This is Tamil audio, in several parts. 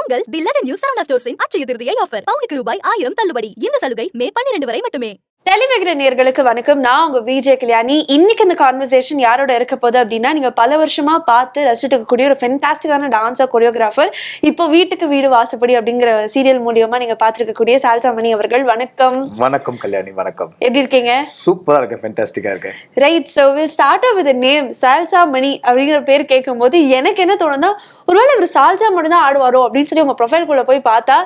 உங்கள் தி லெஜண்ட் நியூ சரவணா ஸ்டோர்ஸின் அட்சய திருதியை ஆஃபர் பவுனுக்கு ரூபாய் 1000 தள்ளுபடி. இந்த சலுகை மே 12 வரை மட்டுமே. டெலிவிகிற நேயர்களுக்கு வணக்கம். நான் உங்க விஜய் கல்யாணி. இன்னைக்கு இந்த கான்வர்சேஷன் யாரோட இருக்க போகுது அப்படின்னா, நீங்க பல வருஷமா பார்த்து ரசிச்சுட்டு இருக்கக்கூடிய ஒரு ஃபென்டாஸ்டிக்கான டான்ஸர், கொரியோகிராஃபர், இப்போ வீட்டுக்கு வீடு வாசப்படி அப்படிங்கிற சீரியல் மூலியமா நீங்க பார்த்துருக்கக்கூடிய சால்சா மணி அவர்கள். வணக்கம். வணக்கம் கல்யாணி. வணக்கம். எப்படி இருக்கீங்க? சூப்பரா இருக்கு, ஃபென்டாஸ்டிக்கா இருக்கு. Right. So will start with name Salsa Mani அப்படிங்கிற பேர் கேட்கும் போது எனக்கு என்ன தோணுன்னா, ஒருவேளை இவர் சால்சா மட்டும் தான் ஆடுவாரோ அப்படின்னு சொல்லி உங்க ப்ரொஃபைல்குள்ள போய் பார்த்தா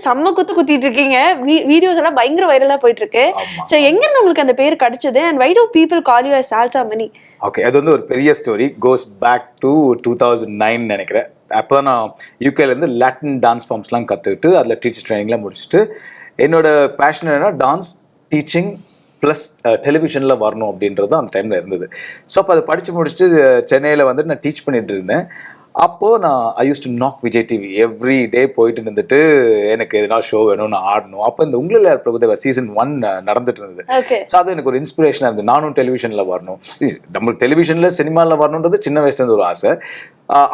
செம்ம குத்திட்டு இருக்கீங்க. வீடியோஸ் எல்லாம் பயங்கர வைரலா போயிட்டு இருக்கு. சோ எங்க இருந்து உங்களுக்கு அந்த பேர் கிடைச்சது and why do people call you as Salsa Mani? Okay, அது வந்து ஒரு பெரிய ஸ்டோரி. கோஸ் பேக் டு 2009 நினைக்கிறேன். அப்போதான் நான் யூகேல இருந்து லாட்டின் டான்ஸ் ஃபார்ம்ஸ்லாம் கற்றுக்கிட்டு அதில் டீச்சர் ட்ரைனிங்லாம் முடிச்சுட்டு என்னோட பேஷன் என்னன்னா டான்ஸ் டீச்சிங் ப்ளஸ் டெலிவிஷனில் வரணும் அப்படின்றது அந்த டைமில் இருந்தது. ஸோ அப்போ அதை படித்து முடிச்சுட்டு சென்னையில் வந்துட்டு நான் டீச் பண்ணிட்டு இருந்தேன். அப்போது நான் I used to knock Vijay TV every day போயிட்டு இருந்துட்டு எனக்கு எதனா ஷோ வேணும், நான் ஆடணும். அப்போ இந்த உங்களில் யார் பிரபுதேவா சீசன் 1 நடந்துட்டு இருந்தது. ஸோ அது எனக்கு ஒரு இன்ஸ்பிரேஷனாக இருந்தது. நானும் டெலிவிஷனில் வரணும், நம்மளுக்கு டெலிவிஷனில் சினிமாவில் வரணுன்றது சின்ன வயசுலேருந்து ஒரு ஆசை.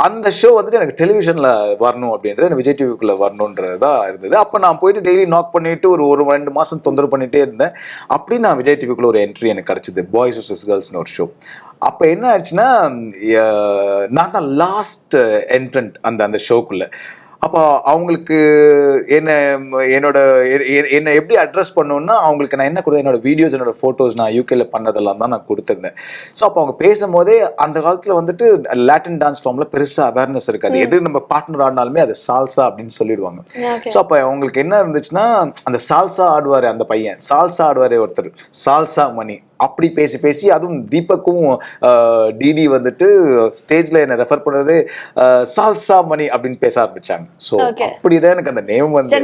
அந்த ஷோ வந்துட்டு எனக்கு டெலிவிஷனில் வரணும் அப்படின்றது, எனக்கு விஜய் டிவிக்குள்ளே வரணுன்றது தான் இருந்தது. அப்போ நான் போயிட்டு டெய்லி நாக் பண்ணிட்டு ஒரு 2 மாதம் தொந்தரவு பண்ணிகிட்டே இருந்தேன். அப்படி நான் விஜய் டிவிக்குள்ளே ஒரு என்ட்ரி எனக்கு கிடச்சிது, பாய்ஸ் vs கேர்ள்ஸ்னு ஒரு ஷோ. அப்போ என்ன ஆயிடுச்சுன்னா, நான் தான் லாஸ்ட் என்ட்ரண்ட் அந்த ஷோக்குள்ளே. அப்போ அவங்களுக்கு என்னை எப்படி அட்ரஸ் பண்ணணும்னா, அவங்களுக்கு நான் என்ன கொடுத்தேன், என்னோட வீடியோஸ், என்னோட ஃபோட்டோஸ், நான் யூகேல பண்ணதெல்லாம் தான் நான் கொடுத்துருந்தேன். ஸோ அப்போ அவங்க பேசும்போதே அந்த காலத்தில் வந்துட்டு லாட்டின் டான்ஸ் ஃபார்மில் பெருசாக அவேர்னஸ் இருக்காது. எது நம்ம பார்ட்னர் ஆடினாலுமே அது சால்சா அப்படின்னு சொல்லிடுவாங்க. ஸோ அப்போ அவங்களுக்கு என்ன இருந்துச்சுன்னா, அந்த சால்சா ஆடுவார் அந்த பையன், சால்சா ஆடுவார் ஒருத்தர், சால்சா மணி அப்படி பேசி அதுவும் தீபக்கும் டிடி வந்துட்டு ஸ்டேஜ்ல என்ன ரெஃபர் பண்றதே சால்சா மணி அப்படின்னு பேச ஆரம்பிச்சாங்க. ஸோ அப்படிதான் எனக்கு அந்த நேம் வந்து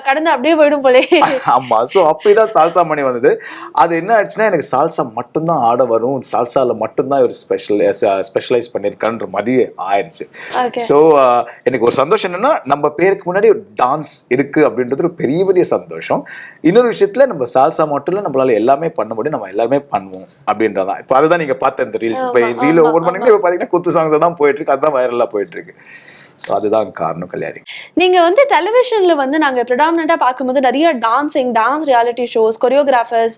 கடந்து அப்படியே போயிடும் போல. ஆமா, ஸோ அப்படிதான் சால்சா மணி வந்தது. அது என்ன ஆச்சுன்னா, எனக்கு சால்சா மட்டும்தான் ஆட வரும், சால்சால மட்டும்தான் ஒரு ஸ்பெஷலைஸ் பண்ணியிருக்கான்ற மாதிரி ஆயிடுச்சு. ஸோ எனக்கு ஒரு சந்தோஷம் என்னன்னா, நம்ம பேருக்கு முன்னாடி ஒரு டான்ஸ் இருக்கு அப்படின்றது ஒரு பெரிய சந்தோஷம். இன்னொரு விஷயத்துல நம்ம சால்சா மட்டும் இல்லை, நம்மளால எல்லாமே பண்ண முடியும், நம்ம எல்லாருமே பண்ணுவோம் அப்படின்றதான். இப்போ அதுதான் நீங்க பார்த்த இந்த ரீல்ஸ். இப்போ ரீல் ஓபன் பண்ணீங்கன்னா இப்போ பாத்தீங்கன்னா குத்து சாங்ஸ் தான் போயிட்டு இருக்கு, அதுதான் வைரலா போயிட்டு இருக்கு. ஸோ அதுதான் காரணம் கல்யாணி. நீங்க வந்து டெலிவிஷன்ல வந்து நாங்க ப்ரிடாமினண்டா பார்க்கும்போது நிறைய டான்ஸ் ரியாலிட்டி ஷோஸ், கொரியோகிராஃபர்ஸ்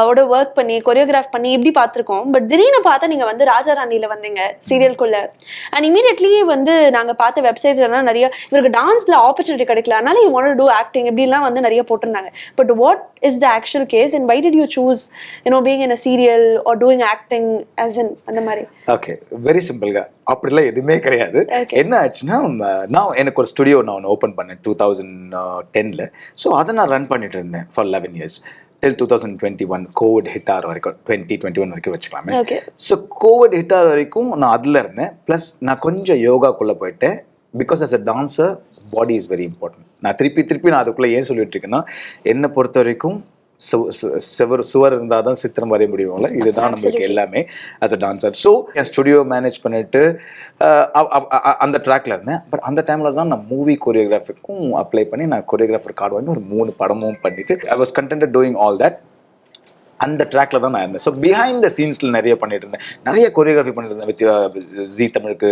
ஓட ஒர்க் பண்ணி கொரியோகிராஃப் பண்ணி இப்படி பார்த்துருக்கோம். பட் திடீர்னு பார்த்தா நீங்க வந்து ராஜா ராணியில வந்தீங்க சீரியல்குள்ள. அண்ட் இமீடியட்லி வந்து நாங்க பார்த்த வெப்சைட்ஸ்லாம் நிறைய இவருக்கு டான்ஸ்ல ஆப்பர்ச்சுனிட்டி கிடைக்கல, அதனால you want to do acting இப்படிலாம் வந்து நிறைய போட்டிருந்தாங்க. But what is the actual case and why did you choose being in a serial or doing acting as in அந்த மாதிரி? ஓகே, வெரி சிம்பிள்ங்க. அப்படிலாம் எதுவுமே கிடையாது. என்ன ஆச்சுன்னா, நான் எனக்கு ஒரு ஸ்டுடியோ நான் ஓப்பன் பண்ணேன் 2010. ஸோ அதை நான் ரன் பண்ணிட்டு இருந்தேன் for 11 years till 2021 Covid hit ஆகிற வரைக்கும், 2021 வரைக்கும் வச்சுக்கலாமே. ஸோ கோவிட் ஹிட் ஆகிற வரைக்கும் நான் அதில் இருந்தேன். ப்ளஸ் நான் கொஞ்சம் யோகாக்குள்ளே போயிட்டேன். Because as a dancer body is very important. நான் திருப்பி நான் அதுக்குள்ளே ஏன் சொல்லிட்டு இருக்கேன்னா, என்னை பொறுத்த வரைக்கும் சுவர் இருந்தால் தான் சித்திரம் வரைய முடியும்ல, இதுதான் நம்மளுக்கு எல்லாமே as a dancer. So N studio manage பண்ணிட்டு அந்த ட்ராக்ல இருந்தேன். பட் அந்த டைம்ல தான் நான் மூவி கொரியோகிராஃபிக்கும் அப்ளை பண்ணி நான் கொரியோகிராஃபர் கார்டு வாங்கி ஒரு 3 படமும் பண்ணிட்டு I was contented doing all that. அந்த ட்ராக்ல தான் நான் இருந்தேன். ஸோ பிஹைண்ட் த சீன்ஸ்ல நிறைய பண்ணிட்டு இருந்தேன், நிறைய கொரியோகிராஃபி பண்ணிட்டு இருந்தேன். வித் ஜீ தமிழுக்கு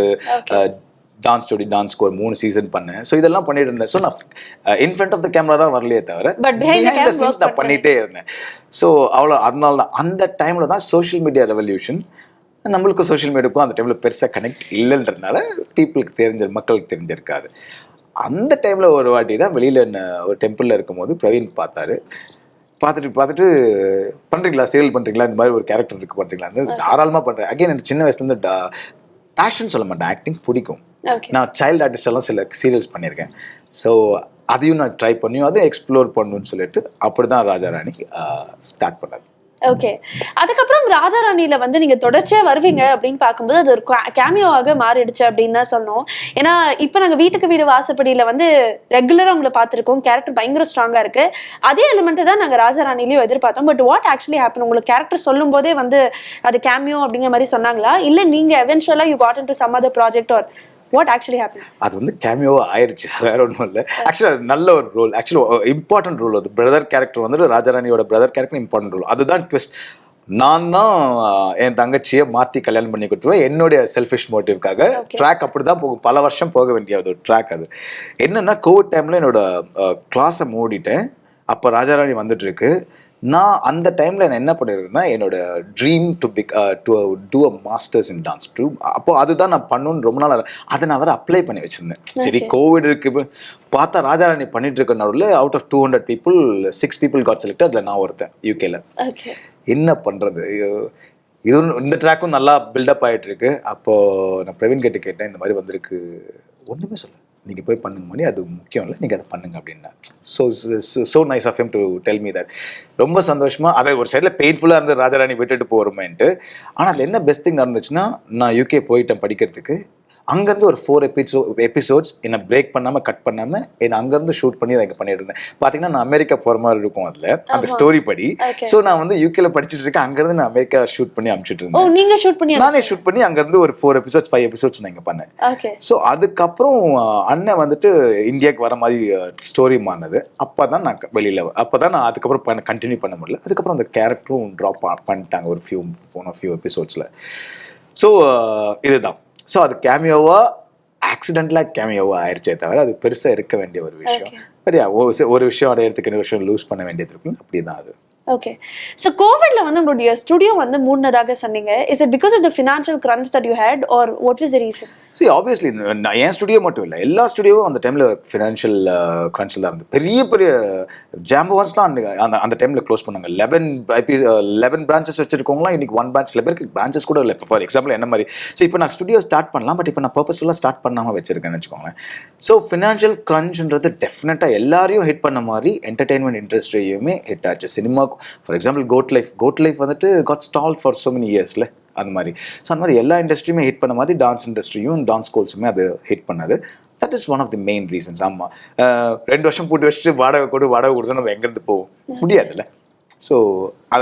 டான்ஸ் ஜோடி டான்ஸ்க்கு ஒரு 3 சீசன் பண்ணேன். ஸோ இதெல்லாம் பண்ணிட்டு இருந்தேன். ஸோ நான் in front of the camera தான் வரலையே தவிர பிஹைண்ட் த சீன்ஸ் நான் பண்ணிட்டே இருந்தேன். ஸோ அவ்வளோ அதனால தான் அந்த டைம்ல தான் சோஷியல் மீடியா ரெவல்யூஷன். நம்மளுக்கும் சோஷியல் மீடியாவுக்கும் அந்த டைம்ல பெருசாக கனெக்ட் இல்லைன்றதுனால மக்களுக்கு தெரிஞ்சிருக்காது. அந்த டைம்ல ஒரு வாட்டி தான் வெளியில என்ன ஒரு டெம்பிள்ல இருக்கும்போது பிரவீன் பார்த்துட்டு பண்றீங்களா, சீரியல் பண்றீங்களா, இந்த மாதிரி ஒரு கேரக்டர் இருக்கு பண்றீங்களான்னு தாராளமாக பண்றேன். அகைன் எனக்கு சின்ன வயசுல இருந்து பேஷன் சொல்ல மாட்டேன், ஆக்டிங் பிடிக்கும். நான் சைல்டு ஆர்டிஸ்ட் எல்லாம் சில சீரியல்ஸ் பண்ணியிருக்கேன். ஸோ அதையும் நான் ட்ரை பண்ணியும் அதை எக்ஸ்ப்ளோர் பண்ணணும்னு சொல்லிட்டு அப்படிதான் ராஜா ராணி ஸ்டார்ட் பண்ணது. ஓகே, அதுக்கப்புறம் ராஜா ராணியில வந்து நீங்க தொடர்ச்சியா வருவீங்க அப்படின்னு பார்க்கும்போது அது ஒரு கேமியோவாக மாறிடுச்சு அப்படின்னு தான் சொன்னோம். ஏன்னா இப்போ நாங்க வீட்டுக்கு வீடு வாசப்படியில வந்து ரெகுலரா உங்களை பார்த்துருக்கோம், கேரக்டர் பயங்கர ஸ்ட்ராங்கா இருக்கு. அதே எலிமெண்ட் தான் நாங்க ராஜா ராணிலையும் எதிர்பார்த்தோம். பட் வாட் ஆக்சுவலி ஹேப்பன், உங்களுக்கு கேரக்டர் சொல்லும் போதே வந்து அது கேமியோ அப்படிங்கிற மாதிரி சொன்னாங்களா, இல்ல நீங்க எவென்ச்சுவலா you got into some other project or what actually happened? அது வந்து கேமியோவா ஆயிருச்சு, வேற ஒன்றும் இல்லை. ஆக்சுவலா நல்ல ஒரு ரோல், ஆக்சுவலி இம்பார்ட்டன்ட் ரோல். அது பிரதர் கேரக்டர் வந்து ராஜாராணியோட பிரதர் கேரக்டர் இம்பார்ட்டன்ட் ரோல். அதுதான் ட்விஸ்ட். நான் தான் என் தங்கச்சியை மாற்றி கல்யாணம் பண்ணி கொடுத்துருவேன் என்னுடைய செல்ஃபிஷ் மோட்டிவ்காக. ட்ராக் அப்படி தான் போகும், பல வருஷம் போக வேண்டிய ஒரு ட்ராக் அது. என்னன்னா கோவிட் டைமில் என்னோட கிளாஸை மூடிட்டேன். அப்போ ராஜாராணி வந்துட்டு இருக்கு. நான் அந்த டைமில் நான் என்ன பண்ணியிருந்தேன்னா என்னோட dream to do a masters in dance true. அப்போ அதுதான் நான் பண்ணணும்னு ரொம்ப நாள் அதை நான் வேறு அப்ளை பண்ணி வச்சுருந்தேன். சரி கோவிட் இருக்கு பார்த்தா ராஜாராணி பண்ணிட்டு இருக்க நடுவில் out of 200 people 6 people got selected. அதில் நான் ஒருத்தன் யூகேல. என்ன பண்ணுறது, இது இந்த ட்ராக்கும் நல்லா பில்டப் ஆகிட்டு இருக்கு. அப்போது நான் பிரவீன் கிட்ட கேட்டேன், இந்த மாதிரி வந்திருக்கு. ஒன்றுமே சொல்ல, நீங்கள் போய் பண்ணுங்க மணி, அது முக்கியம் இல்லை, நீங்கள் அதை பண்ணுங்க அப்படின்னா. So nice of him to tell me that. ரொம்ப சந்தோஷமாக, அதை ஒரு சைடில் பெயின்ஃபுல்லாக இருந்து ராஜாராணி விட்டுட்டு போகிறோமேன்ட்டு. ஆனால் அதில் என்ன பெஸ்ட் திங் நடந்துச்சுன்னா, நான் யூகே போயிட்டேன் படிக்கிறதுக்கு. அங்கேருந்து ஒரு 4 எபிசோட்ஸ் என்னை பிரேக் பண்ணாமல் கட் பண்ணாமல் என்னை அங்கேருந்து ஷூட் பண்ணி நான் இங்கே பண்ணிட்டு இருந்தேன். பார்த்தீங்கன்னா நான் அமெரிக்கா போகிற மாதிரி இருக்கும் அதில் அந்த ஸ்டோரி படி. ஸோ நான் வந்து யூகேல படிச்சுட்டு இருக்கேன், அங்கேருந்து நான் அமெரிக்கா ஷூட் பண்ணி அனுப்பிச்சிட்டு இருந்தேன். நீங்கள் ஷூட் பண்ணி? நானே ஷூட் பண்ணி அங்கேருந்து ஒரு 4 எபிசோட்ஸ் 5 எபிசோட்ஸ் நான் இங்கே பண்ணேன். ஸோ அதுக்கப்புறம் அண்ணன் வந்துட்டு இந்தியாவுக்கு வர மாதிரி ஸ்டோரி மாறினது. அப்போ தான் நான் வெளியில், அப்போ தான் நான் அதுக்கப்புறம் கண்டினியூ பண்ண முடியல. அதுக்கப்புறம் அந்த கேரக்டரும் ட்ராப் பண்ணிட்டாங்க ஒரு ஃபியூ எபிசோட்ஸில். ஸோ இதுதான். ஸோ அது கேமியோவா ஆக்சிடென்டலாக கேமியோவா ஆயிடுச்சே தவிர அது பெருசாக இருக்க வேண்டிய ஒரு விஷயம். சரியா, ஒரு விஷயம் அடையிறதுக்கு இன்னொரு விஷயம் லூஸ் பண்ண வேண்டியது இருக்கும். அப்படி தான் அது. ஓகே. ஸோ கோவிட்ல வந்து உங்களுடைய ஸ்டுடியோ வந்து மூடினதாக சொன்னீங்க. Is it because of the financial crunch that you had or what was the reason? See, obviously, என் ஸ்டுடியோ மட்டும் இல்லை, எல்லா ஸ்டுடியோவும் அந்த டைமில் ஃபினான்ஷியல் கிரன்ச்சில் தான் இருந்தது. பெரிய பெரிய ஜாம்பவான்ஸ்லாம் அந்த டைமில் க்ளோஸ் பண்ணாங்க. 11 பிரான்ச்சஸ் வச்சிருக்கவங்களாம் இன்னைக்கு 1 பிரான்ச், சில பேருக்கு பிரான்ச்சஸ் கூட இல்லை. ஃபார் எக்ஸாம்பிள் என்ன மாதிரி. ஸோ இப்போ நான் ஸ்டுடியோ ஸ்டார்ட் பண்ணலாம், பட் இப்போ நான் பர்பஸ்ஃபுல்லாக ஸ்டார்ட் பண்ணாமல் வச்சிருக்கேன்னு வச்சுக்கோங்களேன். ஸோ ஃபினான்ஷியல் கிரன்ச்ன்றது டெஃபினட்டாக எல்லாரையும் ஹிட் பண்ண மாதிரி என்டர்டெயின்மெண்ட் இண்டஸ்ட்ரியுமே ஹிட் ஆச்சு. சினிமாவுக்கு ஃபார் எக்ஸாம்பிள் கோட் லைஃப் வந்துட்டு got stalled for so many இயர்ஸில் அந்த மாதிரி. ஸோ அந்த மாதிரி எல்லா இண்டஸ்ட்ரியுமே ஹிட் பண்ண மாதிரி டான்ஸ் இண்டஸ்ட்ரியும் டான்ஸ் ஸ்கூல்ஸுமே அது ஹிட் பண்ணது. That is one of the main reasons. ஆமாம், 2 வருஷம் போட்டு வச்சுட்டு வாடகை கொடுத்து நம்ம எங்கேருந்து போவோம் முடியாதுல்ல. ஸோ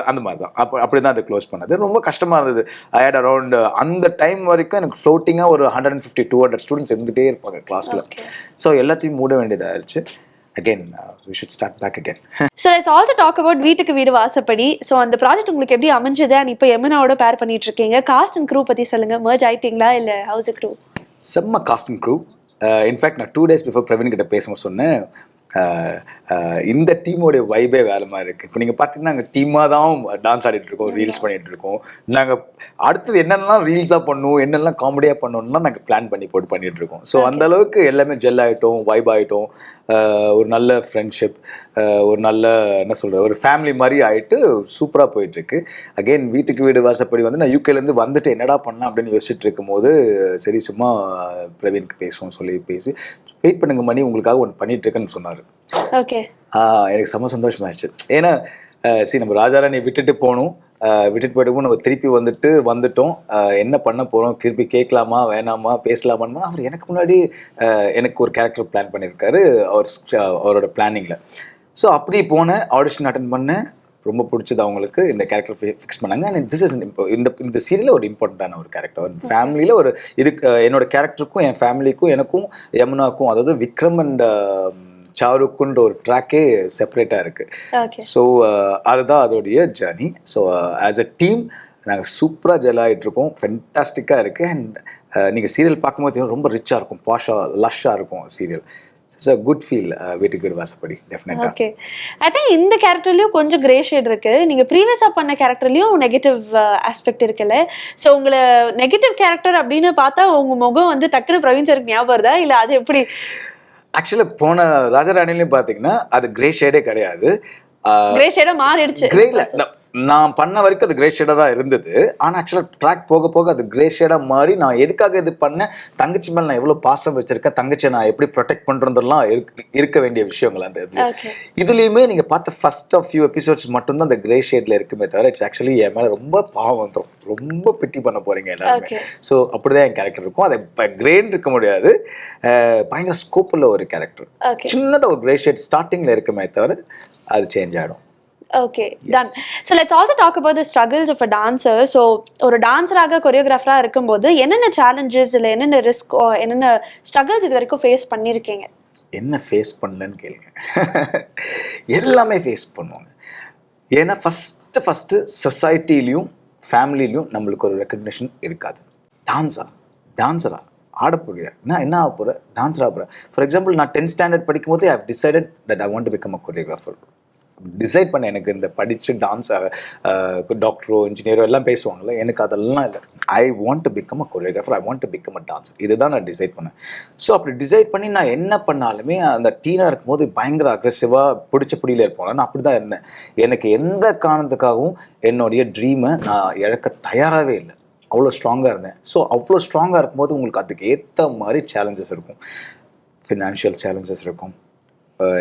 அந்த மாதிரி தான் அப்படி தான் அது க்ளோஸ் பண்ணது. ரொம்ப கஷ்டமாக இருந்தது. ஐ ஹேட் அரௌண்ட் அந்த டைம் வரைக்கும் எனக்கு ஃப்ளோட்டிங்காக ஒரு 150-200 ஸ்டூடெண்ட்ஸ் இருந்துகிட்டே இருப்பாங்க கிளாஸில். ஸோ எல்லாத்தையும் மூட வேண்டியதாகிடுச்சு. Again, we should start back again. So let's also talk about வீட்டுக்கு வீடு வாசப்படி. ஸோ அந்த ப்ராஜெக்ட் உங்களுக்கு எப்படி அமைஞ்சது அண்ட் இப்போ எமனாவோட பேர் பண்ணிட்டு இருக்கீங்க? காஸ்ட் அண்ட் க்ரூ பற்றி சொல்லுங்க. மர்ஜ் ஆயிட்டீங்களா இல்லை ஹவுஸ் க்ரூ? செம்ம காஸ்ட் அண்ட் க்ரூ. இன்ஃபேக்ட் நான் 2 days பிஃபோர் பிரவீன் கிட்ட பேசும்போது சொன்னேன், இந்த டீமோடைய வைபே வேலை மாதிரி இருக்குது. இப்போ நீங்கள் பார்த்தீங்கன்னா நாங்கள் டீமாக தான் டான்ஸ் ஆடிட்டு இருக்கோம், ரீல்ஸ் பண்ணிகிட்டு இருக்கோம். நாங்கள் அடுத்தது என்னென்னலாம் ரீல்ஸாக பண்ணணும், என்னெல்லாம் காமெடியாக பண்ணணும்னா நாங்கள் பிளான் பண்ணி போட்டு பண்ணிகிட்டு இருக்கோம். ஸோ அந்தளவுக்கு எல்லாமே ஜெல் ஆகிட்டோம், வைப் ஆகிட்டோம். ஒரு நல்ல ஃப்ரெண்ட்ஷிப், ஒரு நல்ல என்ன சொல்கிறது, ஒரு ஃபேமிலி மாதிரி ஆகிட்டு சூப்பராக போயிட்டுருக்கு. அகெயின் வீட்டுக்கு வீடு வாசப்படி வந்து நான் யூகேலேருந்து வந்துட்டு என்னடா பண்ணலாம் அப்படின்னு யோசிச்சுட்டு இருக்கும்போது சரி சும்மா பிரவீனுக்கு பேசுவோம் சொல்லி பேசி வெயிட் பண்ணுங்க மணி உங்களுக்காக ஒன்று பண்ணிட்டு இருக்கேன்னு சொன்னார். ஓகே, எனக்கு செம்ம சந்தோஷமாயிடுச்சு. ஏன்னா சரி நம்ம ராஜாராணி விட்டுட்டு போகணும், விட்டுட்டு போய்ட்டு நம்ம திருப்பி வந்துட்டோம், என்ன பண்ண போகிறோம், திருப்பி கேட்கலாமா வேணாமா பேசலாமான்னு அவர் எனக்கு முன்னாடி எனக்கு ஒரு கேரக்டர் பிளான் பண்ணியிருக்காரு அவரோட பிளானிங்கில். ஸோ அப்படி போனேன், ஆடிஷன் அட்டன் பண்ணேன், ரொம்ப பிடிச்சது அவங்களுக்கு. இந்த கேரக்டர் ஃபிக்ஸ் பண்ணாங்க. அண்ட் திஸ் இஸ் இந்த சீரியலில் ஒரு இம்பார்ட்டண்ட்டான ஒரு கேரக்டர். ஃபேமிலியில் ஒரு இதுக்கு என்னோட கேரக்டருக்கும் என் ஃபேமிலிக்கும் எனக்கும் யமுனாக்கும், அதாவது விக்ரம் அண்ட் ஷாருக்குன்ற ஒரு ட்ராக்கே செப்பரேட்டாக இருக்குது. ஸோ அதுதான் அதோடைய journey. So as a team நாங்கள் சூப்பராக ஜெல் ஆகிட்ருக்கோம், ஃபென்டாஸ்டிக்காக இருக்குது. அண்ட் நீங்கள் சீரியல் பார்க்கும்போது ரொம்ப ரிச்சாக இருக்கும், பாஷாக லஷ்ஷாக இருக்கும் serial. It's a good feel வீட்டுக்கு வீடு வாசப்படி டெஃபினட்டாக. ஓகே, ஐ திங்க் இந்த கேரக்டர்லேயும் கொஞ்சம் கிரே ஷேட் இருக்குது. நீங்கள் ப்ரீவியஸாக பண்ண கேரக்டர்லேயும் நெகட்டிவ் ஆஸ்பெக்ட் இருக்குல்ல. ஸோ உங்களை நெகட்டிவ் கேரக்டர் அப்படின்னு பார்த்தா உங்கள் முகம் வந்து டக்குனு பிரவீன் சாருக்கு ஞாபகம் வருதா இல்லை அது எப்படி? ஆக்சுவலாக போன ராஜாராணிலையும் பார்த்தீங்கன்னா அது கிரே ஷேடே கிடையாது. கிரே ஷேடா மாறிடுச்சு. கிரே இல்லை, நான் பண்ண வரைக்கும் அது கிரே ஷேடாக தான் இருந்தது. ஆனால் ஆக்சுவலாக ட்ராக் போக போக அது கிரே ஷேடாக மாறி நான் எதுக்காக இது பண்ணேன், தங்கச்சி மேலே நான் எவ்வளோ பாசம் வச்சிருக்கேன், தங்கச்சியை நான் எப்படி ப்ரொடெக்ட் பண்ணுறதெல்லாம் இருக்க வேண்டிய விஷயங்கள் அந்த இதுலேயுமே நீங்கள் பார்த்த ஃபர்ஸ்ட் ஆஃப் ஃபியூ எபிசோட்ஸ் மட்டும்தான் அந்த கிரே ஷேடில் இருக்குமே தவிர இட்ஸ் ஆக்சுவலி என் மேலே ரொம்ப பாவம் வந்துடும், ரொம்ப பிட்டி பண்ண போகிறீங்க எல்லாருமே. ஸோ அப்படிதான் என் கேரக்டர் இருக்கும். அதை கிரேன்னு இருக்க முடியாது, பயங்கர ஸ்கோப்பில் ஒரு கேரக்டர், சின்னதாக ஒரு கிரே ஷேட் ஸ்டார்டிங்கில் இருக்குமே தவிர அது சேஞ்ச் ஆகிடும். Okay, yes. Done. So let's also talk about the struggles of a dancer. So ஒரு டான்ஸராக கொரியோகிராஃபராக இருக்கும்போது என்னென்ன சேலஞ்சஸ் இல்லை என்னென்ன ரிஸ்க் என்னென்ன ஸ்ட்ரகிள்ஸ் இது வரைக்கும் ஃபேஸ் பண்ணியிருக்கீங்க? என்ன ஃபேஸ் பண்ணலன்னு கேளுங்க. எல்லாமே ஃபேஸ் பண்ணுவாங்க. ஏன்னா ஃபஸ்ட் ஃபஸ்ட்டு சொசைட்டிலையும் ஃபேமிலிலையும் நம்மளுக்கு ஒரு ரெக்கக்னிஷன் இருக்காது. டான்ஸரா ஆட போறியா, என்ன ஆக போகிற, டான்ஸர் ஆக போகிறேன். ஃபார் எக்ஸாம்பிள் நான் 10th ஸ்டாண்டர்ட் படிக்கும்போது I have decided that I want to become a choreographer. Decide பண்ண எனக்கு இந்த படித்து டான்ஸ் டாக்டரோ இன்ஜினியரோ எல்லாம் பேசுவாங்கள்ல, எனக்கு அதெல்லாம் இல்லை. ஐ want to become a choreographer, I want to become a dancer. இதுதான் நான் டிசைட் பண்ணேன். ஸோ அப்படி டிசைட் பண்ணி நான் என்ன பண்ணாலுமே அந்த டீனாக இருக்கும்போது பயங்கர அக்ரெசிவாக பிடிச்ச பிடியில் இருப்போம். நான் அப்படி தான் இருந்தேன். எனக்கு எந்த காரணத்துக்காகவும் என்னுடைய ட்ரீமை நான் இழக்க தயாராகவே இல்லை. அவ்வளோ ஸ்ட்ராங்காக இருந்தேன். ஸோ அவ்வளோ ஸ்ட்ராங்காக இருக்கும்போது உங்களுக்கு அதுக்கு ஏற்ற மாதிரி சேலஞ்சஸ் இருக்கும். ஃபினான்ஷியல் சேலஞ்சஸ் இருக்கும்.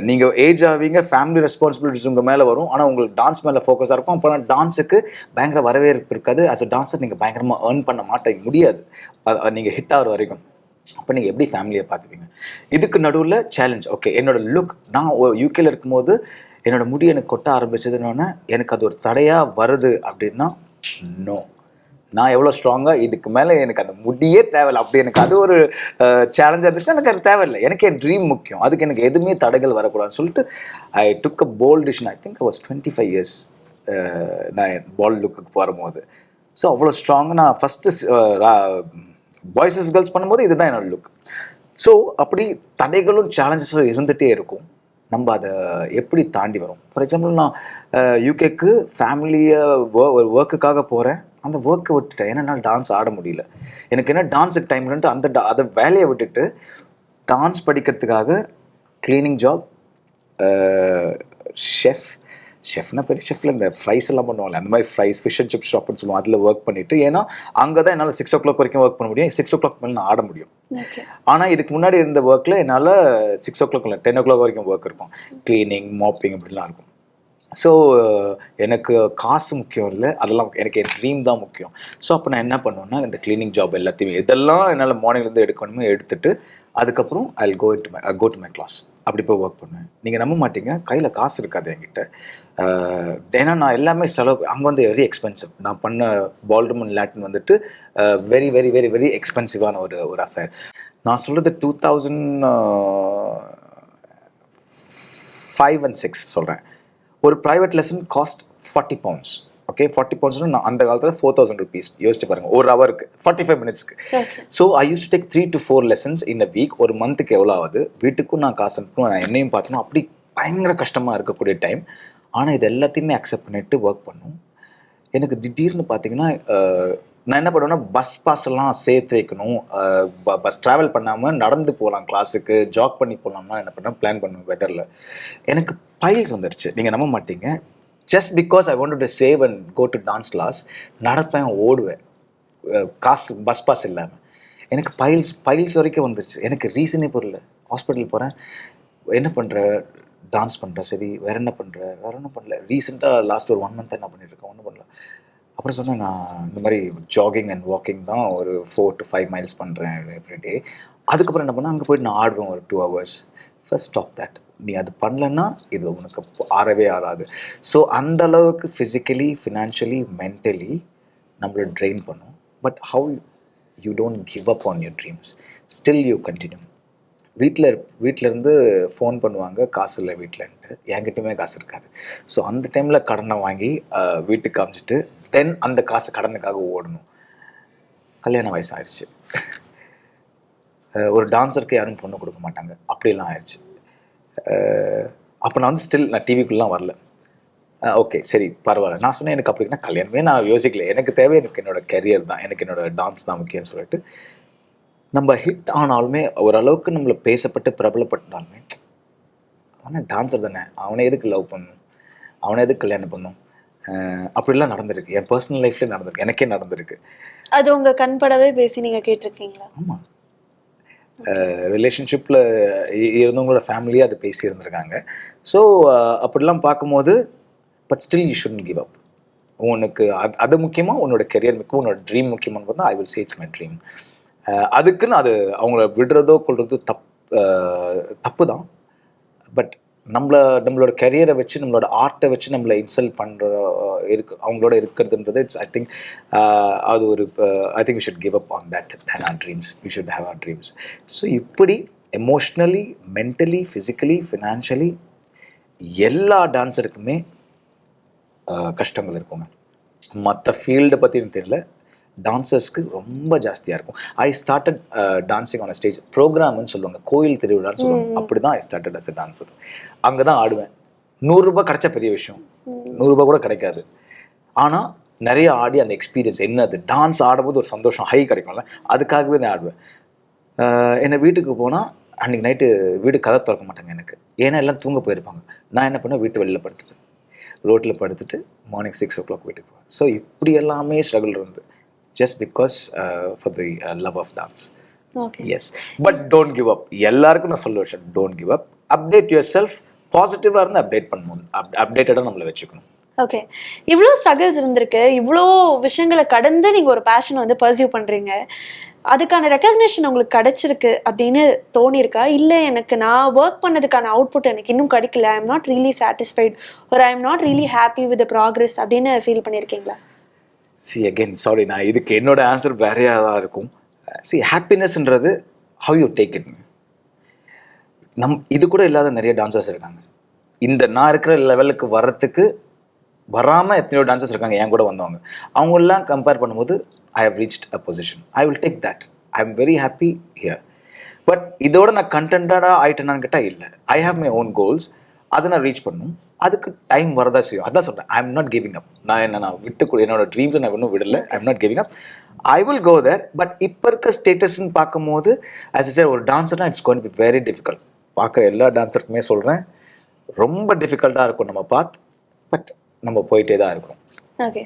நீங்கள் ஏஜ் ஆவீங்க, ஃபேமிலி ரெஸ்பான்சிபிலிட்டிஸ் உங்கள் மேலே வரும். ஆனால் உங்களுக்கு டான்ஸ் மேலே ஃபோக்கஸாக இருக்கும். அப்போ டான்ஸுக்கு பயங்கர வரவேற்பு இருக்காது. ஆஸ் அ டான்ஸர் நீங்கள் பயங்கரமாக ஏர்ன் பண்ண மாட்டேங்க முடியாது நீங்கள் ஹிட் ஆகிற வரைக்கும். அப்போ நீங்கள் எப்படி ஃபேமிலியை பார்த்துப்பீங்க? இதுக்கு நடுவில் சேலஞ்ச். ஓகே, என்னோடய லுக், நான் யூகேல இருக்கும்போது என்னோடய முடி எனக்கு கொட்ட ஆரம்பிச்சதுன்னு எனக்கு அது ஒரு தடையாக வருது அப்படின்னா நோ, நான் எவ்வளோ ஸ்ட்ராங்காக இதுக்கு மேலே எனக்கு அந்த முடியே தேவையில்லை. அப்படி எனக்கு அது ஒரு சேலஞ்சாக இருந்துச்சுன்னா எனக்கு அது தேவையில்லை. எனக்கு என் ட்ரீம் முக்கியம். அதுக்கு எனக்கு எதுவுமே தடைகள் வரக்கூடாதுன்னு சொல்லிட்டு I took a bold decision. I think I was 25 years நான் பால் லுக்குக்கு போகும்போது. ஸோ அவ்வளோ ஸ்ட்ராங்காக நான் ஃபஸ்ட்டு பாய்ஸஸ் கேர்ள்ஸ் பண்ணும்போது இதுதான் என்னோடய லுக். ஸோ அப்படி தடைகளும் சேலஞ்சஸும் இருந்துகிட்டே இருக்கும். நம்ம அதை எப்படி தாண்டி வரும்? ஃபார் எக்ஸாம்பிள் நான் யூகேக்கு ஃபேமிலியை ஒரு ஒர்க்குக்காக போகிறேன். அந்த ஒர்க்கை விட்டுட்டேன். ஏன்னா என்னால் டான்ஸ் ஆட முடியல. எனக்கு என்ன டான்ஸுக்கு டைம் இல்லைன்ட்டு அதை வேலையை விட்டுட்டு டான்ஸ் படிக்கிறதுக்காக க்ளீனிங் ஜாப், ஷெஃப்னா பெரிய ஷெஃப்ல இந்த ஃப்ரைஸ் எல்லாம் பண்ணுவாங்க, அந்த மாதிரி ஃப்ரைஸ், ஃபிஷ் அண்ட் சிப்ஸ் ஷாப்னு சொல்லுவோம், அதில் ஒர்க் பண்ணிவிட்டு. ஏன்னா அங்கே தான் என்னால் 6 o'clock வரைக்கும் ஒர்க் பண்ண முடியும். 6 o'clock மேலே நான் ஆட முடியும். ஆனால் இதுக்கு முன்னாடி இருந்த ஒர்க்கில் என்னால் 6 o'clock இல்லை 10 o'clock வரைக்கும் ஒர்க் இருக்கும். க்ளீனிங், மாப்பிங் அப்படிலாம் இருக்கும். ஸோ எனக்கு காசு முக்கியம் இல்லை, அதெல்லாம் எனக்கு என் ட்ரீம் தான் முக்கியம். ஸோ அப்போ நான் என்ன பண்ணுவேன்னா இந்த க்ளீனிங் ஜாப் எல்லாத்தையுமே இதெல்லாம் என்னால் மார்னிங்லேருந்து எடுக்கணுமே எடுத்துகிட்டு அதுக்கப்புறம் ஐ கோ டு மை கிளாஸ். அப்படி போய் ஒர்க் பண்ணுவேன். நீங்கள் நம்ப மாட்டீங்க, கையில் காசு இருக்காது என்கிட்ட. ஏன்னா நான் எல்லாமே செலவு. அங்கே வந்து வெரி எக்ஸ்பென்சிவ். நான் பண்ண பால்ரூம் அண்ட் லாட்டின் வந்துட்டு வெரி வெரி வெரி வெரி எக்ஸ்பென்சிவான ஒரு அஃபேர். நான் சொல்கிறது 2005 and 6 சொல்கிறேன். ஒரு private lesson cost 40 pounds. Okay, 40 pounds நான் அந்த காலத்தில் 4000 rupees. யோசிச்சு பாருங்கள், ஒரு ஹவருக்கு 45 minutesக்கு. So I used to take 3 to 4 lessons in a week. ஒரு மந்த்துக்கு எவ்வளோ ஆகுது? வீட்டுக்கும் நான் காசு அனுப்பணும், நான் என்னையும் பார்த்துணும். அப்படி பயங்கர கஷ்டமாக இருக்கக்கூடிய டைம். ஆனால் இது எல்லாத்தையுமே அக்செப்ட் பண்ணிட்டு ஒர்க் பண்ணும். எனக்கு திடீர்னு பார்த்தீங்கன்னா நான் என்ன பண்ணுவேன்னா பஸ் பாஸ் எல்லாம் சேர்த்து வைக்கணும். பஸ் ட்ராவல் பண்ணாமல் நடந்து போகலாம் கிளாஸுக்கு, ஜாக் பண்ணி போகலாம்னா என்ன பண்ணேன், பிளான் பண்ணுவேன் வெதரில். எனக்கு பைல்ஸ் வந்துருச்சு. நீங்கள் நம்ப மாட்டீங்க. Just because I wanted to save and go to dance class நடப்பேன், ஓடுவேன், காசு பஸ் பாஸ் இல்லாமல். எனக்கு பைல்ஸ் வரைக்கும் வந்துருச்சு. எனக்கு ரீசனே புரியல. ஹாஸ்பிட்டல் போகிறேன், என்ன பண்ணுற, டான்ஸ் பண்ணுறேன், சரி வேறு என்ன பண்ணல. ரீசெண்டாக லாஸ்ட் ஒரு 1 month என்ன பண்ணியிருக்கேன், ஒன்றும் பண்ணல. அப்புறம் சொன்னேன், நான் இந்த மாதிரி ஜாகிங் அண்ட் வாக்கிங் தான் ஒரு 4 to 5 miles பண்ணுறேன் எவ்ரிடே. அதுக்கப்புறம் என்ன பண்ணேன், அங்கே போய்ட்டு நான் ஆடுவேன் ஒரு 2 hours. First stop that. நீ அது பண்ணலன்னா இது உனக்கு ஆறவே ஆறாது. ஸோ அந்த அளவுக்கு ஃபிசிக்கலி, ஃபினான்ஷியலி, மென்டலி நம்மளை ட்ரெயின் பண்ணும். But how you don't give up on your dreams, still you continue. வீட்டிலேருந்து ஃபோன் பண்ணுவாங்க, காசு இல்லை வீட்டிலன்ட்டு. என்கிட்டயுமே காசு இருக்காது. ஸோ அந்த டைமில் கடனை வாங்கி வீட்டுக்கு காமிச்சிட்டு தென் அந்த காசு கடனுக்காக ஓடணும். கல்யாண வயசு ஆயிடுச்சு. ஒரு டான்ஸருக்கு யாரும் பொண்ணு கொடுக்க மாட்டாங்க, அப்படிலாம் ஆயிடுச்சு. அப்போ நான் வந்து ஸ்டில் நான் டிவிக்குள்ளலாம் வரல. ஓகே சரி பரவாயில்ல. நான் சொன்னேன் எனக்கு அப்படின்னா கல்யாணமே நான் யோசிக்கல. எனக்கு தேவை எனக்கு என்னோட கெரியர் தான், எனக்கு என்னோட டான்ஸ் தான் முக்கியம்னு சொல்லிட்டு நம்ம ஹிட் ஆனாலுமே ஓரளவுக்கு நம்மளை பேசப்பட்டு பிரபலப்பட்டாலுமே அவனை டான்ஸர் தானே, அவனை எதுக்கு லவ் பண்ணணும், அவனை எதுக்கு கல்யாணம் பண்ணும், அப்படிலாம் நடந்திருக்கு. என் பர்சனல் லைஃப்லேயே நடந்திருக்கு, எனக்கே நடந்திருக்கு. அது உங்கள் கண்படவே பேசி நீங்கள் கேட்டிருக்கீங்களா? ஆமாம், ரிலேஷன்ஷிப்பில் இருந்தவங்களோட ஃபேமிலியே அது பேசி இருந்திருக்காங்க. ஸோ அப்படிலாம் பார்க்கும்போது but still you shouldn't give up. உனக்கு அது முக்கியமாக, உன்னோட கெரியர் முக்கியம், உன்னோட ட்ரீம் முக்கியமானு பார்த்தா I will say it's my dream. அதுக்குன்னு அது அவங்கள விடுறதோ கொள்றதோ தப்பு தான். பட் நம்மளோட கெரியரை வச்சு, நம்மளோட ஆர்ட்டை வச்சு நம்மளை இன்சல்ட் பண்ணுற அவங்களோட இருக்கிறதுன்றது இட்ஸ் ஐ திங்க் அது ஒரு I think we should give up on that and our dreams. We should have our dreams. So இப்படி எமோஷ்னலி, மென்டலி, ஃபிசிக்கலி, ஃபினான்ஷியலி எல்லா டான்ஸருக்குமே கஷ்டங்கள் இருக்குங்க. மற்ற ஃபீல்டை பற்றி எனக்கு தெரியல, டான்சர்ஸ்க்கு ரொம்ப ஜாஸ்தியாக இருக்கும். I started dancing on stage ப்ரோக்ராம்னு சொல்லுவாங்க, கோயில் திருவிழான்னு சொல்லுவாங்க. அப்படி தான் I started as a dancer. அங்கே தான் ஆடுவேன். 100 ரூபாய் கிடைச்ச பெரிய விஷயம், 100 ரூபாய் கூட கிடைக்காது. ஆனால் நிறைய ஆடி அந்த எக்ஸ்பீரியன்ஸ் என்ன, அது டான்ஸ் ஆடும்போது ஒரு சந்தோஷம் ஹை கிடைக்கும்ல, அதுக்காகவே நான் ஆடுவேன். என்னை வீட்டுக்கு போனால் அன்றைக்கி நைட்டு வீடு கதை திறக்க மாட்டாங்க எனக்கு, ஏன்னா எல்லாம் தூங்க போயிருப்பாங்க. நான் என்ன பண்ணேன், வீட்டு வெளியில் படுத்துட்டேன், ரோட்டில் படுத்துட்டு மார்னிங் 6 o'clock வீட்டுக்கு போவேன். ஸோ இப்படி எல்லாமே ஸ்ட்ரகிள் இருந்து, just because for the love of dance. Okay. Yes, but don't give up. எல்லாருக்கும் நான் சொல்ல விஷயம், don't give up. Update your self, பாசிட்டிவாக இருந்து அப்டேட் பண்ணணும், அப்டேட்டடாக நம்மளை வச்சுக்கணும். ஓகே. இவ்வளோ ஸ்ட்ரகிள்ஸ் இருந்திருக்கு, இவ்வளோ விஷயங்களை கடந்து நீங்கள் ஒரு பேஷனை வந்து பர்சியூ பண்ணுறீங்க. அதுக்கான ரெக்கக்னேஷன் உங்களுக்கு கிடைச்சிருக்கு அப்படின்னு தோணியிருக்கா? இல்லை எனக்கு நான் ஒர்க் பண்ணதுக்கான அவுட்புட் எனக்கு இன்னும் கிடைக்கல, I am not really satisfied, ஒரு I am not really happy with progress அப்படின்னு ஃபீல் பண்ணியிருக்கீங்களா? சி அகெயின் சாரி, நான் இதுக்கு என்னோட ஆன்சர் வேறையாக தான் இருக்கும். சி ஹாப்பினஸ்ன்றது ஹவ் யூ டேக் இட். இது கூட இல்லாத நிறைய டான்சர்ஸ் இருக்காங்க. இந்த நான் இருக்கிற லெவலுக்கு வர்றதுக்கு வராமல் எத்தனையோ டான்சர்ஸ் இருக்காங்க என் கூட வந்தவங்க. அவங்களெல்லாம் கம்பேர் பண்ணும்போது I have reached a position. I will take that. I am very happy here. But இதோட நான் கண்டென்டாக ஆகிட்டேனான்னு கேட்டால் இல்லை. I have my own goals, அதை நான் ரீச் பண்ணணும். அதுக்கு டைம் வரதா செய்யும். அதான் சொல்கிறேன், I am not giving up. நான் விட்டு என்னோட ட்ரீம்ஸை நான் இன்னும் விடலை. I am not giving up. I will go there. But இப்போ இருக்க ஸ்டேட்டஸ்ன்னு பார்க்கும்போது ஆஸ் சார் ஒரு டான்ஸர்னா it's going to be very difficult. பார்க்குற எல்லா டான்ஸருக்குமே சொல்கிறேன், ரொம்ப டிஃபிகல்ட்டாக இருக்கும் நம்ம பார்த்து. பட் நம்ம போயிட்டே தான் இருக்கோம். ஓகே.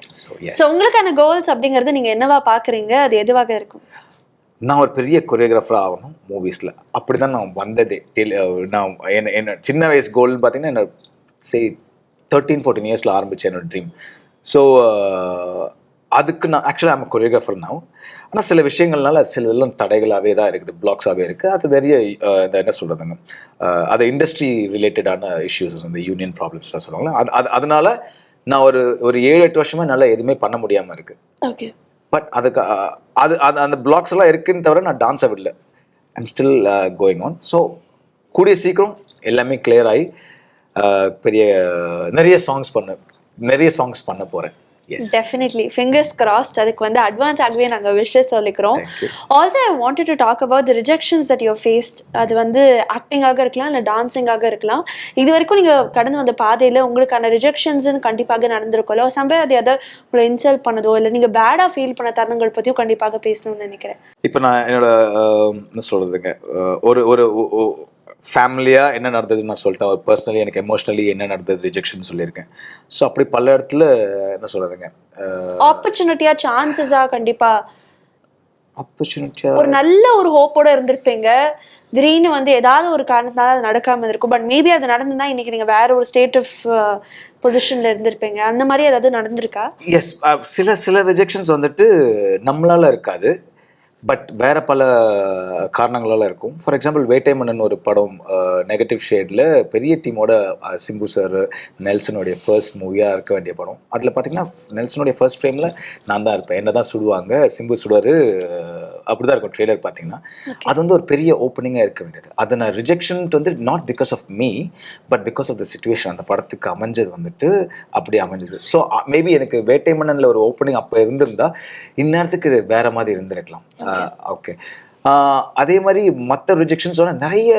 ஸோ உங்களுக்கான கோல்ஸ் அப்படிங்கிறது நீங்கள் என்னவா பார்க்குறீங்க, அது எதுவாக இருக்கும்? நான் ஒரு பெரிய கொரியோகிராஃபராக ஆகணும் மூவிஸில். அப்படி தான் நான் வந்ததே. நான் என்ன சின்ன வயசு கோல்னு பார்த்தீங்கன்னா என்ன 13-14 இயர்ஸில் ஆரம்பித்தேன் என்னோட ட்ரீம். ஸோ அதுக்கு நான் ஆக்சுவலாக ஐம் கொரியோகிராஃபர் நான். ஆனால் சில விஷயங்கள்னால சிலதெல்லாம் தடைகளாகவே தான் இருக்குது, பிளாக்ஸாகவே இருக்குது. அது நிறைய இந்த என்ன சொல்கிறதுங்க, அது இண்டஸ்ட்ரி ரிலேட்டடான இஷ்யூஸ், இந்த யூனியன் ப்ராப்ளம்ஸ்லாம் சொல்லுவாங்களே, அதனால நான் ஒரு 7-8 வருஷமாக என்னால் எதுவுமே பண்ண முடியாமல் இருக்குது. ஓகே. பட் அதுக்கு அந்த பிளாக்ஸ் எல்லாம் இருக்குன்னு தவிர நான் டான்ஸை விடல. I'm still going on. So கூடிய சீக்கிரம் எல்லாமே கிளியர் ஆகி நிறைய சாங்ஸ் பண்ண போகிறேன். Definitely, fingers crossed. அதுக்கு வந்து அட்வான்ஸ் ஆகவே நாங்கள் விஷஸ் சொல்லிக்கிறோம். Also I wanted to talk about the rejections that you faced. அது வந்து ஆக்டிங்காக இருக்கலாம், இல்லை டான்ஸிங்காக இருக்கலாம். இது வரைக்கும் நீங்கள் கடந்து வந்த பாதையில் உங்களுக்கான ரிஜெக்ஷன்ஸ்ன்னு கண்டிப்பாக நடந்திருக்கோம்ல. சம்பவம் அது எதை உங்களை இன்சல்ட் பண்ணதோ இல்லை நீங்கள் பேடாக ஃபீல் பண்ண தருணங்கள் பற்றியும் கண்டிப்பாக பேசணும்னு நினைக்கிறேன். இப்போ நான் என்னோட என்ன சொல்கிறதுங்க, ஒரு ஃபேமிலியாக என்ன நடந்ததுன்னு நான் சொல்லிட்டேன். ஒரு பர்சனலி எனக்கு எமோஷ்னலி என்ன நடந்தது ரிஜெக்ஷன் சொல்லியிருக்கேன். ஸோ அப்படி பல இடத்துல என்ன சொல்கிறதுங்க, ஆப்பர்ச்சுனிட்டியாக சான்சஸாக கண்டிப்பாக ஆப்பர்ச்சுனிட்டியாக ஒரு நல்ல ஒரு ஹோப்போட இருந்திருப்பீங்க. திடீர்னு வந்து ஏதாவது ஒரு காரணத்தினால அது நடக்காமல் இருக்கும். பட் மேபி அது நடந்துன்னா இன்னைக்கு நீங்கள் வேற ஒரு ஸ்டேட் ஆஃப் பொசிஷனில் இருந்திருப்பீங்க. அந்த மாதிரி ஏதாவது நடந்திருக்கா? எஸ், சில ரிஜெக்ஷன்ஸ் வந்துட்டு நம்மளால இருக்காது, பட் வேற பல காரணங்களால இருக்கும். ஃபார் எக்ஸாம்பிள் வேட்டை மன்னன் ஒரு படம், நெகட்டிவ் ஷேடில் பெரிய டீமோட சிம்பு சார் நெல்சனுடைய ஃபர்ஸ்ட் மூவியாக இருக்க வேண்டிய படம். அதில் பார்த்தீங்கன்னா நெல்சனுடைய ஃபர்ஸ்ட் ஃப்ரேமில் நான் தான் இருப்பேன், என்ன தான் சுடுவாங்க, சிம்பு சுடுவார், அப்படி தான் இருக்கும் ட்ரெய்லர் பார்த்தீங்கன்னா. அது வந்து ஒரு பெரிய ஓப்பனிங்காக இருக்க வேண்டியது. அதை நான் ரிஜெக்ஷன் வந்து not because of me, but because of the situation. அந்த படத்துக்கு அமைஞ்சது வந்துட்டு அப்படி அமைஞ்சது. ஸோ மேபி எனக்கு வேட்டை மன்னனில் ஒரு ஓப்பனிங் அப்போ இருந்திருந்தா இந்நேரத்துக்கு வேற மாதிரி இருந்திருக்கலாம். ஓகே. அதே மாதிரி மற்ற ரிஜெக்ஷன்ஸோட நிறைய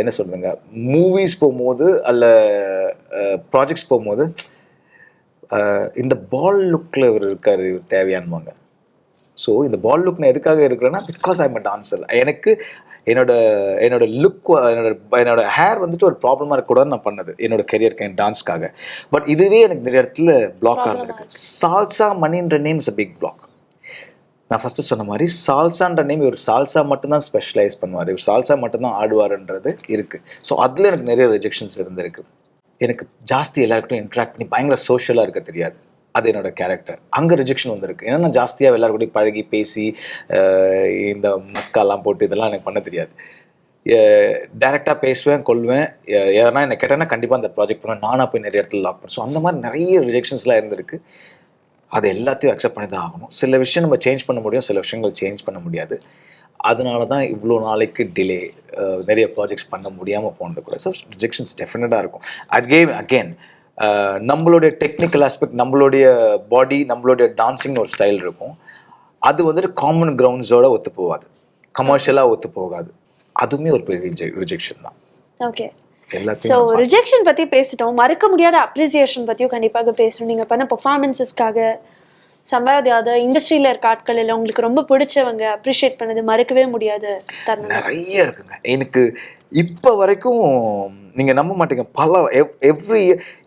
என்ன சொல்லுங்க, மூவிஸ் போகும்போது அல்ல ப்ராஜெக்ட்ஸ் போகும்போது இந்த பால் லுக்கில் இவர் இருக்கார், இவர் தேவையானுவாங்க. ஸோ இந்த பால் லுக் நான் எதுக்காக இருக்கிறேன்னா because I am a dancer. எனக்கு என்னோட லுக், என்னோட ஹேர் வந்துட்டு ஒரு ப்ராப்ளமாக இருக்கக்கூடாது நான் பண்ணது என்னோட கெரியருக்கு, என் டான்ஸ்க்காக. பட் இதுவே எனக்கு நிறைய இடத்துல பிளாக்காக இருந்திருக்கு. சால்சா மணின்ற name is a big block. நான் ஃபஸ்ட்டு சொன்ன மாதிரி சால்சான்ற நேம், இவர் சால்சா மட்டும்தான் ஸ்பெஷலைஸ் பண்ணுவார், இவர் சால்சா மட்டும்தான் ஆடுவார்ன்றது இருக்குது. ஸோ அதில் எனக்கு நிறைய ரிஜெக்ஷன்ஸ் இருந்திருக்கு. எனக்கு ஜாஸ்தி எல்லாருக்கிட்டும் இன்ட்ராக்ட் பண்ணி பயங்கர சோஷியலாக இருக்க தெரியாது, அது என்னோட கேரக்டர். அங்கே ரிஜெக்ஷன் வந்திருக்கு. ஏன்னா நான் ஜாஸ்தியாக எல்லாருக்கூடையும் பழகி பேசி இந்த மஸ்காலாம் போட்டு இதெல்லாம் எனக்கு பண்ண தெரியாது. டைரெக்டாக பேசுவேன், கொள்வேன். எதனா என்னை கேட்டேன்னா கண்டிப்பாக அந்த ப்ராஜெக்ட் பண்ணுவேன், நானாக போய் நிறைய இடத்துல லாக் பண்ணுவேன். ஸோ அந்த மாதிரி நிறைய ரிஜெக்ஷன்ஸ்லாம் இருந்திருக்கு. அது எல்லாத்தையும் அக்செப்ட் பண்ணி தான் ஆகணும். சில விஷயம் நம்ம சேஞ்ச் பண்ண முடியும், சில விஷயங்கள் சேஞ்ச் பண்ண முடியாது. அதனால தான் இவ்வளோ நாளைக்கு டிலே, நிறைய ப்ராஜெக்ட்ஸ் பண்ண முடியாமல் போனது கூட. ஸோ ரிஜெக்ஷன்ஸ் டெஃபினட்டாக இருக்கும். அகெயின் நம்மளுடைய டெக்னிக்கல் ஆஸ்பெக்ட், நம்மளுடைய பாடி, நம்மளுடைய டான்சிங்னு ஒரு ஸ்டைல் இருக்கும். அது வந்துட்டு காமன் கிரவுண்ட்ஸோட ஒத்து போகாது, கமர்ஷியலாக ஒத்து போகாது. அதுவுமே ஒரு பெரிய ரிஜெக்ஷன் தான். ஓகே, ஸோ எல்லாத்தையும் ரிஜெக்ஷன் பற்றி பேசிட்டோம். மறக்க முடியாத அப்ரிசியேஷன் பற்றியும் கண்டிப்பாக பேசணும். நீங்கள் பண்ண பர்ஃபார்மன்ஸஸ்க்காக சம்பாதியாத இண்டஸ்ட்ரியில் இருக்க ஆட்கள் இல்லை உங்களுக்கு ரொம்ப பிடிச்சவங்க அப்ரிஷியேட் பண்ணது மறக்கவே முடியாது தருணம்? நிறைய இருக்குங்க. எனக்கு இப்போ வரைக்கும் நீங்கள் நம்ப மாட்டீங்க, பல எவ்ரி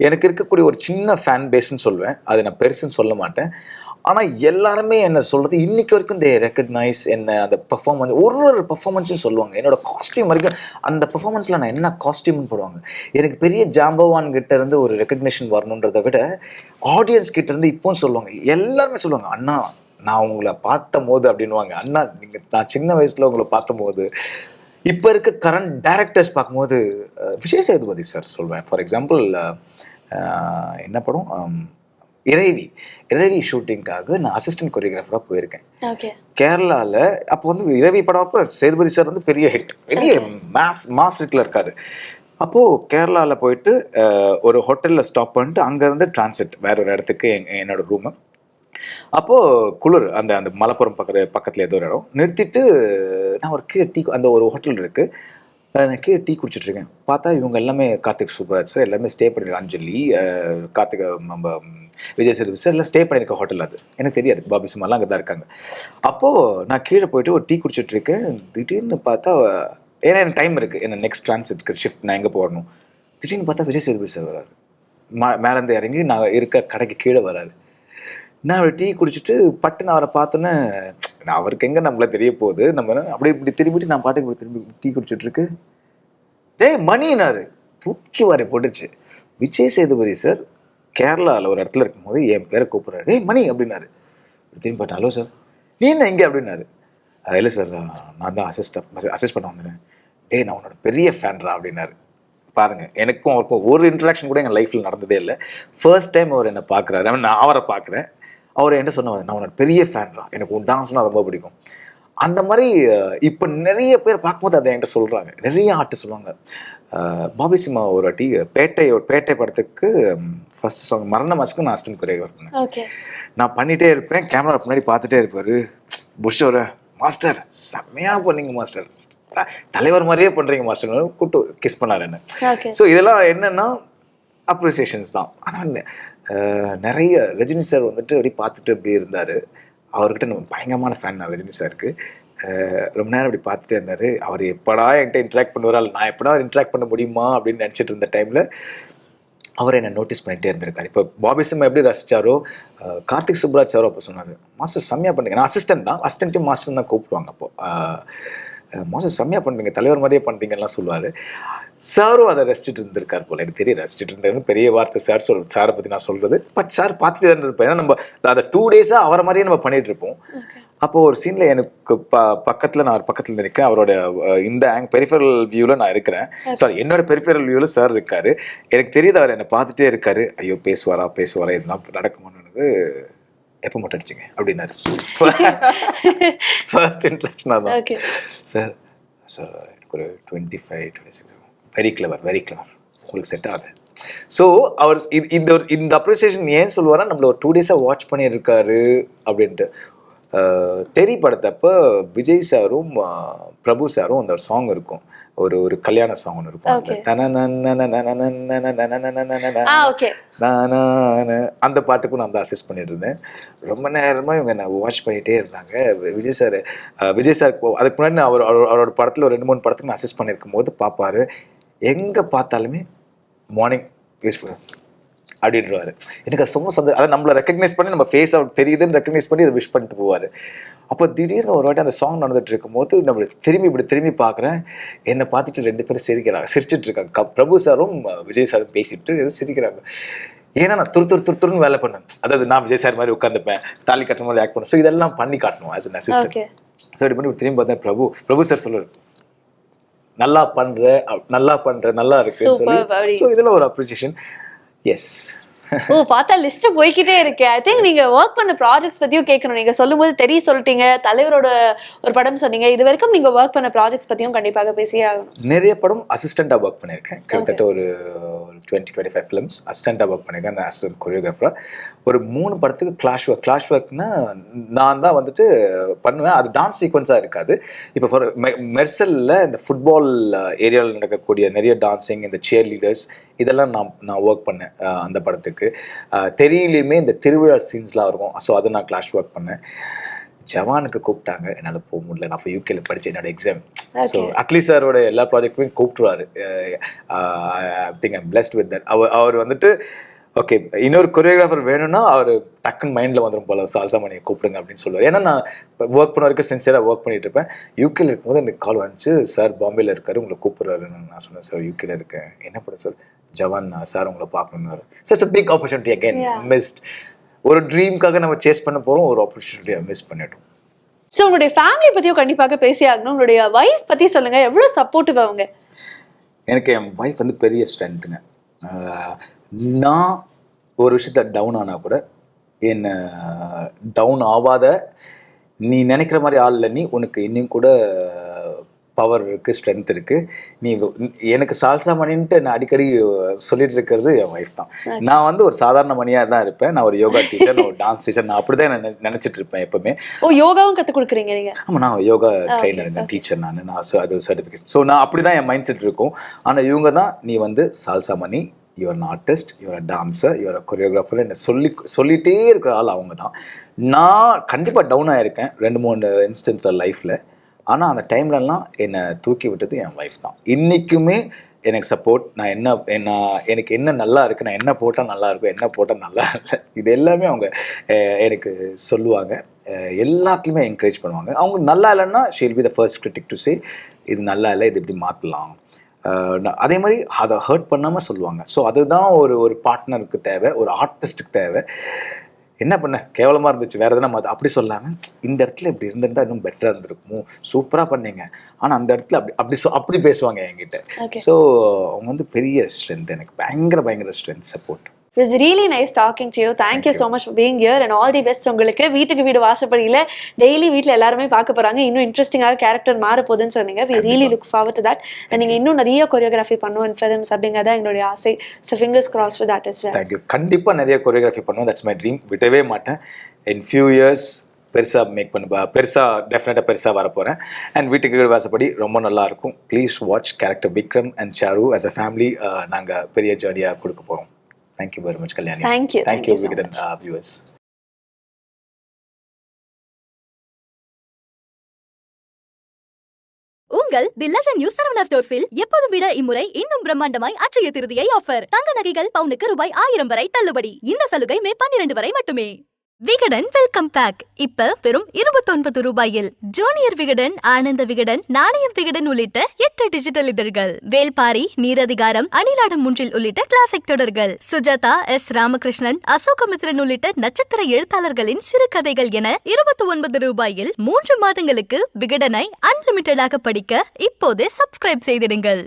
எனக்கு இருக்கக்கூடிய ஒரு சின்ன ஃபேன் பேஸ்ன்னு சொல்லுவேன், அது நான் பெருசுன்னு சொல்ல மாட்டேன். ஆனால் எல்லாருமே என்ன சொல்கிறது, இன்னைக்கு வரைக்கும் தே ரெக்கக்னைஸ் என்ன, அந்த பர்ஃபார்மன்ஸ், ஒரு பர்ஃபார்மன்ஸும் சொல்லுவாங்க. என்னோட காஸ்டியூம் வரைக்கும் அந்த பர்ஃபார்மன்ஸில் நான் என்ன காஸ்டியூம்னு போடுவாங்க. எனக்கு பெரிய ஜாம்பவான் கிட்ட இருந்து ஒரு ரெக்கக்னேஷன் வரணுன்றதை விட ஆடியன்ஸ் கிட்ட இருந்து இப்போவும் சொல்லுவாங்க, எல்லாருமே சொல்லுவாங்க, அண்ணா நான் உங்களை பார்த்த போது அப்படின்வாங்க. அண்ணா நீங்கள் நான் சின்ன வயசில் உங்களை பார்த்த போது, இப்போ இருக்க கரண்ட் டைரக்டர்ஸ் பார்க்கும்போது விஜய் சேதுபதி சார் சொல்வேன். ஃபார் எக்ஸாம்பிள் என்ன படம், இறைவி ஷூட்டிங்காக நான் அசிஸ்டன்ட் கொரியோகிராஃபராக போயிருக்கேன் கேரளாவில். அப்போ வந்து இறைவி படம் அப்போ சேதுபதி சார் வந்து பெரிய ஹிட், பெரிய மாஸ் ஹிட்டில் இருக்காரு. அப்போது கேரளாவில் போயிட்டு ஒரு ஹோட்டலில் ஸ்டாப் பண்ணிட்டு அங்கேருந்து டிரான்சிட் வேற ஒரு இடத்துக்கு என்னோட ரூமு. அப்போது குளிர், அந்த அந்த மலப்புரம் பக்கத்தில் ஏதோ ஒரு இடம் நிறுத்திட்டு நான் ஒரு கீழே டீ, அந்த ஒரு ஹோட்டல் இருக்குது, நான் கீழே டீ குடிச்சிட்ருக்கேன். பார்த்தா இவங்க எல்லாமே கார்த்திக் சுப்ராஜ் சார் எல்லாமே ஸ்டே பண்ணிருக்காங்க, அஞ்சலி, கார்த்திக், நம்ம விஜய் சேதுபதி சார் எல்லாம் ஸ்டே பண்ணியிருக்க ஹோட்டல். அது எனக்கு தெரியாது, பாபி சும்மாலாம் அங்கே தான் இருக்காங்க. அப்போது நான் கீழே போயிட்டு ஒரு டீ குடிச்சிட்ருக்கேன். திடீர்னு பார்த்தா, ஏன்னா எனக்கு டைம் இருக்குது, என்ன நெக்ஸ்ட் டிரான்சிட்க்கு ஷிஃப்ட் நான் எங்கே போடணும். திடீர்னு பார்த்தா விஜய் சேதுபதி சார் வராரு, மேலேருந்து இறங்கி நான் இருக்க கடைக்கு கீழே வராரு. நான் ஒரு டீ குடிச்சிட்டு பட்டுன்னு அவரை பார்த்தோன்னே, நான் அவருக்கு எங்கே நம்மள தெரிய போகுது, நம்ம அப்படி இப்படி திரும்பிட்டு நான் பாட்டுக்கு திரும்பி டீ குடிச்சிட்ருக்கு. மணினாரு தூக்கி வாரி போட்டுச்சு. விஜய் சேதுபதி சார் கேரளாவில் ஒரு இடத்துல இருக்கும்போது என் பேரை கூப்பிட்றாரு, மணி அப்படின்னாரு. திரும்பி பார்த்தேன், ஹலோ சார் நீ என்ன எங்கே அப்படின்னாரு. இல்லை சார் நான் தான் அசிஸ்ட் பண்ண வந்தேன். நான் உன்னோட பெரிய ஃபேன்ரா அப்படின்னாரு. பாருங்க, எனக்கும் அவருக்கும் ஒரு இன்ட்ராக்ஷன் கூட எங்கள் லைஃப்பில் நடந்ததே இல்லை. ஃபர்ஸ்ட் டைம் அவர் என்னை பார்க்குறாரு, நான் அவரை பார்க்குறேன். அவர் என்ன சொன்னார், நான் உன்னோட பெரிய ஃபேன்ரா, எனக்கு உன் டான்ஸ்னால் ரொம்ப பிடிக்கும். அந்த மாதிரி இப்போ நிறைய பேர் பார்க்கும்போது அதை என்கிட்ட சொல்கிறாங்க, நிறைய ஆர்ட்டு சொல்லுவாங்க. பாபி சிம்மா ஒரு வாட்டி பேட்டை படத்துக்கு ஃபர்ஸ்ட் சாங் மரண மாசுக்கு நான் அசிஸ்டன்ட் கொரியோகிராஃபர் பண்ணேன். நான் பண்ணிகிட்டே இருப்பேன், கேமரா முன்னாடி பார்த்துட்டே இருப்பார். புஷ்ஷோட மாஸ்டர் செம்மையாக பண்ணீங்க மாஸ்டர், தலைவர் மாதிரியே பண்ணுறீங்க மாஸ்டர், கூட்டு கிஸ் பண்ணார் என்ன. ஸோ இதெல்லாம் என்னென்னா அப்ரிசியேஷன்ஸ் தான். ஆனால் நிறைய ரஜினி சார் வந்துட்டு அப்படி பார்த்துட்டு அப்படி இருந்தார். அவர்கிட்ட நம்ம பயங்கரமான ஃபேன் நான் ரஜினி சாருக்கு. ரொம்ப நேரம் அப்படி பார்த்துட்டே இருந்தார். அவர் எப்படா என்கிட்ட இன்ட்ராக்ட் பண்ணுவாரா, நான் எப்படா இன்ட்ராக்ட் பண்ண முடியுமா அப்படின்னு நினச்சிட்டு இருந்த டைமில் அவர் என்னை நோட்டீஸ் பண்ணிகிட்டே இருந்திருக்காரு. இப்போ பாபி சிம்மா எப்படி ரசித்தாரோ, கார்த்திக் சுப்ராஜ் சாரோ அப்போ சொன்னார், மாஸ்டர் செம்மையாக பண்ணுங்க. நான் அசிஸ்டன்ட் தான், அசிஸ்டன்ட்டையும் மாஸ்டர் தான் கூப்பிடுவாங்க. அப்போது மாஸ்டர் செம்மையாக பண்ணுறீங்க, தலைவர் மாதிரியே பண்ணுறீங்கலாம் சொல்லுவார். சாரும் அதை ரசிச்சுட்டு இருந்திருக்கார் போல, எனக்கு தெரிய ரசிச்சுட்டு இருந்தாரு, பெரிய வார்த்தை சார் சாரை பற்றி நான் சொல்கிறது. பட் சார் பார்த்துட்டு தான் இருப்பேன், ஏன்னா நம்ம அதை 2 டேஸாக அவரை மாதிரியே நம்ம பண்ணிகிட்டு இருப்போம். அப்போது ஒரு சீனில் எனக்கு பக்கத்தில் நான் பக்கத்தில் இருக்கேன், அவரோட இந்த பெரிஃபரல் வியூவில் நான் இருக்கிறேன், சாரி என்னோட பெரிஃபரல் வியூவில் சார் இருக்காரு. எனக்கு தெரியுது அவர் என்னை பார்த்துட்டே இருக்காரு. ஐயோ பேசுவாரா இதெல்லாம் நடக்குமான்னு. எப்போ மட்டும் அடிச்சிங்க அப்படின்னாரு. ஃபர்ஸ்ட் இன்ட்ராக்ஷனாக தான். சார் எனக்கு ஒரு 25-26 வெரி கிளவர் உங்களுக்கு செட் ஆகுது. ஸோ அவர் இந்த அப்ரிசியேஷன் ஏன் சொல்லுவாரா, நம்மள ஒரு 2 டேஸாக வாட்ச் பண்ணியிருக்காரு அப்படின்ட்டு. தெரி படத்தப்போ விஜய் சாரும் பிரபு சாரும் அந்த ஒரு சாங் இருக்கும், ஒரு கல்யாண சாங் ஒன்று இருக்கும், அந்த பாட்டுக்கும் நான் தான் அசிஸ்ட் பண்ணிட்டு இருந்தேன். ரொம்ப நேரமாக இவங்க நான் வாட்ச் பண்ணிகிட்டே இருந்தாங்க. விஜய் சார் அதுக்கு முன்னாடி நான் அவரோட படத்தில் ஒரு 2-3 படத்துக்கு நான் அசிஸ்ட் பண்ணியிருக்கும் போது பார்ப்பாரு, எங்கே பார்த்தாலுமே மார்னிங் யூஸ் பண்ண அப்படின்றாரு. எனக்கு அது ரொம்ப சந்தோஷம். அதை நம்மளை ரெக்கக்னைஸ் பண்ணி நம்ம ஃபேஸ் அவுட் தெரியுதுன்னு ரெக்கக்னைஸ் பண்ணி அதை விஷ் பண்ணிட்டு போவார். அப்போ திடீர்னு ஒரு வாட்டி அந்த சாங் நடந்துட்டு இருக்கும்போது நம்மளுக்கு திரும்பி பார்க்குறேன், என்னை பார்த்துட்டு 2 பேரும் சிரிச்சிட்டு இருக்காங்க. பிரபு சாரும் விஜய் சாரும் பேசிட்டு எதுவும் சிரிக்கிறாங்க. ஏன்னா நான் துருன்னு வேலை பண்ணேன். அதாவது நான் விஜய் சார் மாதிரி உட்காந்துப்பேன், தாலி கட்டுற மாதிரி ஆக்ட் பண்ணேன். ஸோ இதெல்லாம் பண்ணி காட்டணும் ஆஸ் அன் அசிஸ்டன்ட். ஸோ இப்படி பண்ணி திரும்பி பார்த்தேன், பிரபு சார் சொல்லுவார், நல்லா பண்ற நல்லா இருக்குன்னு சொல்லி. ஸோ இதெல்லாம் ஒரு அப்ரிசியேஷன். எஸ். பார்த்தா லிஸ்ட் போய்கிட்டே இருக்கு. ஐ திங்க் நீங்க ஒர்க் பண்ண ப்ராஜெக்ட்ஸ் பத்தியும் கேட்கணும். நீங்க சொல்லும்போது சொல்லிட்டீங்க, தலைவரோட ஒரு படம் சொன்னீங்க, இது வரைக்கும் நீங்க ஒர்க் பண்ண ப்ராஜெக்ட்ஸ் பத்தியும் கண்டிப்பாக பேசியே ஆகணும். நிறைய படம் அசிஸ்டண்டா ஒர்க் பண்ணியிருக்கேன். கிட்டத்தட்ட ஒரு 20-25 ஃபிலிம்ஸ் அசிஸ்டண்ட்டாக ஒர்க் பண்ணியிருக்கேன் அசிஸ்டன்ட் கொரியோகிராஃபராக. ஒரு 3 படத்துக்கு கிளாஷ் ஒர்க்னா நான் தான் வந்துட்டு பண்ணுவேன். அது டான்ஸ் சீக்வன்ஸாக இருக்காது. இப்போ ஃபார் மெர்சலில் இந்த ஃபுட்பால் ஏரியாவில் நடக்கக்கூடிய நிறைய டான்ஸிங், இந்த சியர் லீடர்ஸ், இதெல்லாம் நான் ஒர்க் பண்ணேன் அந்த படத்துக்கு. தெரியலையுமே இந்த திருவிழா சீன்ஸ்லாம் இருக்கும். ஸோ அதை நான் கிளாஷ் ஒர்க் பண்ணேன். ஜவானுக்கு கூப்பிட்டாங்க, என்னால் போக முடியல. நான் இப்போ யூகேல படித்தேன் என்னோட எக்ஸாம். ஸோ அட்லி சாரோட எல்லா ப்ராஜெக்ட்டுமே கூப்பிட்டுருவாரு. I think I'm blessed with that. அவர் வந்துட்டு ஓகே இன்னொரு கொரியோகிராஃபர் வேணும்னா அவர் டக்குன்னு மைண்டில் வந்துடும் போல, சால்சா மணியை கூப்பிடுங்க அப்படின்னு சொல்லுவார். ஏன்னா நான் ஒர்க் பண்ண வரைக்கும் சின்சியராக ஒர்க் பண்ணிட்டு இருப்பேன். யூகேல இருக்கும்போது எனக்கு கால் வந்துச்சு, சார் பாம்பேல இருக்காரு, உங்களை கூப்பிட்றாருன்னு. நான் சொன்னேன், சார் யூகேல இருக்கேன். என்ன படம் சார்? ஜவான் சார் உங்களை பார்க்கணுன்னு. Sir it's big opportunity again missed. ஒரு ட்ரீம்காக நம்ம சேஸ் பண்ண போகிறோம், ஒரு ஆப்பர்ச்சுனிட்டியை மிஸ் பண்ணிட்டோம். ஸோ உங்களுடைய ஃபேமிலி பற்றியும் கண்டிப்பாக பேசி ஆகணும். உங்களுடைய ஒய்ஃப் பற்றி சொல்லுங்கள், எவ்வளோ சப்போர்ட்டிவ் அவங்க? எனக்கு என் ஒய்ஃப் வந்து பெரிய ஸ்ட்ரென்த்துங்க. நான் ஒரு விஷயத்தில் டவுன் ஆனால் கூட என்னை டவுன் ஆகாத, நீ நினைக்கிற மாதிரி ஆள் இல்லை, நீ உனக்கு இன்னும் கூட பவர் இருக்குது, ஸ்ட்ரென்த் இருக்குது, நீ எனக்கு சால்சா மணின்ட்டு நான் அடிக்கடி சொல்லிட்டு இருக்கிறது என் ஒய்ஃப் தான். நான் வந்து ஒரு சாதாரண மணியாக தான் இருப்பேன். நான் ஒரு யோகா டீச்சர், நான் ஒரு டான்ஸ் டீச்சர், நான் அப்படி தான் நினச்சிட்டு இருப்பேன் எப்பவுமே. யோகாவும் கற்றுக் கொடுக்குறீங்க நீங்கள்? ஆமாம், நான் யோகா ட்ரெயினர், டீச்சர். நான் அது ஒரு சர்டிஃபிகேட். ஸோ நான் அப்படி தான் என் மைண்ட் செட் இருக்கும். ஆனால் இவங்க தான், நீ வந்து salsa Mani, your artist, your dancer, your choreographer, என்னை சொல்லிகிட்டே இருக்கிற ஆள் அவங்க தான். நான் கண்டிப்பாக டவுன் ஆகிருக்கேன் 2-3 இன்ஸ்டன்ட்டில் லைஃப்பில். ஆனால் அந்த டைம்லலாம் என்னை தூக்கி விட்டது என் ஒய்ஃப் தான். இன்றைக்குமே எனக்கு சப்போர்ட். எனக்கு என்ன நல்லா இருக்குது, நான் என்ன போட்டால் நல்லா இருக்கும், என்ன போட்டால் நல்லா இல்லை, இது எல்லாமே அவங்க எனக்கு சொல்லுவாங்க. எல்லாத்துலேயுமே என்கரேஜ் பண்ணுவாங்க. அவங்க நல்லா இல்லைன்னா she'll be the first critic to say இது நல்லா இல்லை, இது இப்படி மாற்றலாம். அதே மாதிரி அதை ஹர்ட் பண்ணாமல் சொல்லுவாங்க. ஸோ அதுதான் ஒரு பார்ட்னருக்கு தேவை, ஒரு ஆர்டிஸ்ட்டுக்கு தேவை. என்ன பண்ண கேவலமாக இருந்துச்சு, வேறு எதனா அப்படி சொல்லாமல், இந்த இடத்துல இப்படி இருந்திருந்தா இன்னும் பெட்டராக இருந்திருக்குமோ, சூப்பராக பண்ணீங்க, ஆனால் அந்த இடத்துல அப்படி பேசுவாங்க என்கிட்ட. ஸோ அவங்க வந்து பெரிய ஸ்ட்ரென்த், எனக்கு பயங்கர strength, support. It was really nice talking to you. Thank you so much for being here and all the best. உங்களுக்கு வீட்டுக்கு வீடு வாசப்படியில் டெய்லி வீட்டில் எல்லாருமே பார்க்க போகிறாங்க. இன்னும் இன்ட்ரெஸ்டிங்காக கேரக்டர் மாற போகுதுன்னு சொன்னீங்க. We really look forward to that. நீங்கள் இன்னும் நிறைய கொரியோகிராஃபி பண்ணுவோம் in films அப்படிங்கிறதா எங்களுடைய ஆசை. So fingers crossed for that as well. Thank you. கண்டிப்பாக நிறைய கொரியோகிராஃபி பண்ணுவோம். That's my dream. விட்டவே மாட்டேன். In few years டெஃபினட்டாக பெருசாக வரப்போகிறேன். அண்ட் வீட்டுக்கு வீடு வாசப்படி ரொம்ப நல்லாயிருக்கும். Please watch character Vikram and Charu. as a family நாங்கள் பெரிய ஜேர்னியாக கொடுக்க போகிறோம். Thank you very much, Kalyani. Thank you so much. Viewers. உங்கள் தி லெஜண்ட் நியூ சரவணா ஸ்டோர்ஸில் எப்போதும் விட இம்முறை இன்னும் பிரம்மாண்டமாய் அட்சய திருதியை ஆஃபர். தங்க நகைகள் பவுனுக்கு ரூபாய் 1000 வரை தள்ளுபடி. இந்த சலுகை மே 12 வரை மட்டுமே. விகடன் வெல்கம் பேக் இப்ப வெறும் 29 ரூபாயில். ஜூனியர் விகடன், ஆனந்த விகடன், நாணயம் விகடன் உள்ளிட்ட 8 டிஜிட்டல் இதழ்கள், வேல்பாரி, நீரதிகாரம், அணிலாடம் முன்றில் உள்ளிட்ட கிளாசிக் தொடர்கள், சுஜாதா, எஸ் ராமகிருஷ்ணன், அசோகமித்ரன் உள்ளிட்ட நட்சத்திர எழுத்தாளர்களின் சிறுகதைகள் என 29 ரூபாயில் 3 மாதங்களுக்கு விகடனை அன்லிமிட்டடாக படிக்க இப்போதே சப்ஸ்கிரைப் செய்திடுங்கள்.